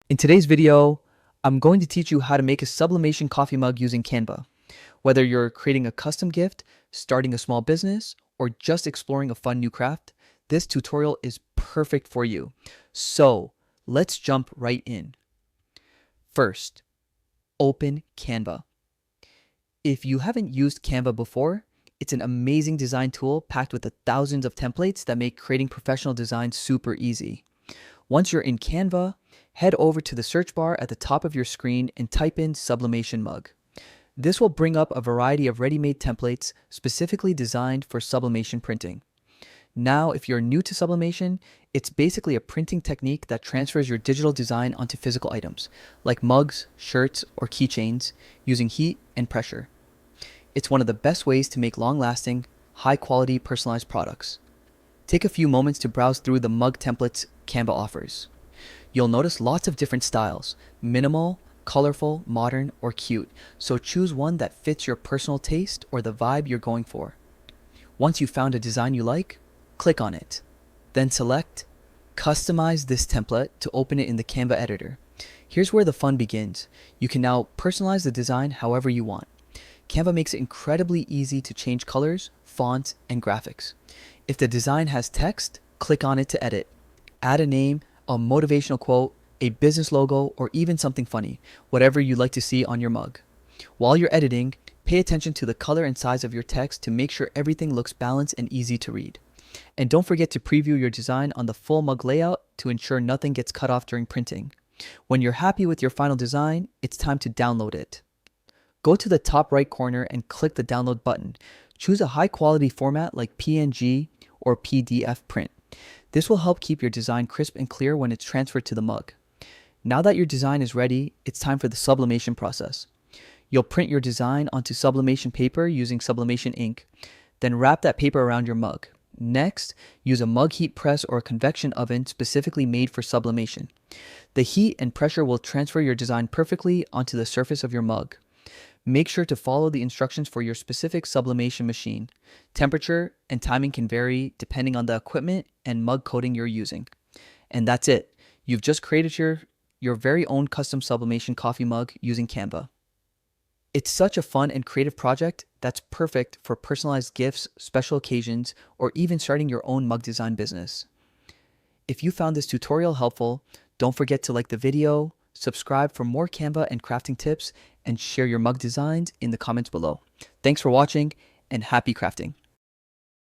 In today's video, I'm going to teach you how to make a sublimation coffee mug using Canva. Whether you're creating a custom gift, starting a small business, or just exploring a fun new craft, this tutorial is perfect for you. So let's jump right in. First, open Canva. If you haven't used Canva before, it's an amazing design tool packed with thousands of templates that make creating professional designs super easy. Once you're in Canva, head over to the search bar at the top of your screen and type in Sublimation Mug. This will bring up a variety of ready-made templates specifically designed for sublimation printing. Now, if you're new to sublimation, it's basically a printing technique that transfers your digital design onto physical items, like mugs, shirts, or keychains, using heat and pressure. It's one of the best ways to make long-lasting, high-quality personalized products. Take a few moments to browse through the mug templates Canva offers. You'll notice lots of different styles: minimal, colorful, modern, or cute, so choose one that fits your personal taste or the vibe you're going for. Once you've found a design you like, click on it. Then select Customize this template to open it in the Canva editor. Here's where the fun begins. You can now personalize the design however you want. Canva makes it incredibly easy to change colors, fonts, and graphics. If the design has text, click on it to edit. Add a name, a motivational quote, a business logo, or even something funny, whatever you'd like to see on your mug. While you're editing, pay attention to the color and size of your text to make sure everything looks balanced and easy to read. And don't forget to preview your design on the full mug layout to ensure nothing gets cut off during printing. When you're happy with your final design, it's time to download it. Go to the top right corner and click the download button. Choose a high quality format like PNG or PDF print. This will help keep your design crisp and clear when it's transferred to the mug. Now that your design is ready, it's time for the sublimation process. You'll print your design onto sublimation paper using sublimation ink, then wrap that paper around your mug. Next, use a mug heat press or a convection oven specifically made for sublimation. The heat and pressure will transfer your design perfectly onto the surface of your mug. Make sure to follow the instructions for your specific sublimation machine. Temperature and timing can vary depending on the equipment and mug coating you're using. And that's it. You've just created your very own custom sublimation coffee mug using Canva. It's such a fun and creative project that's perfect for personalized gifts, special occasions, or even starting your own mug design business. If you found this tutorial helpful, don't forget to like the video, subscribe for more Canva and crafting tips, and share your mug designs in the comments below. Thanks for watching, and happy crafting.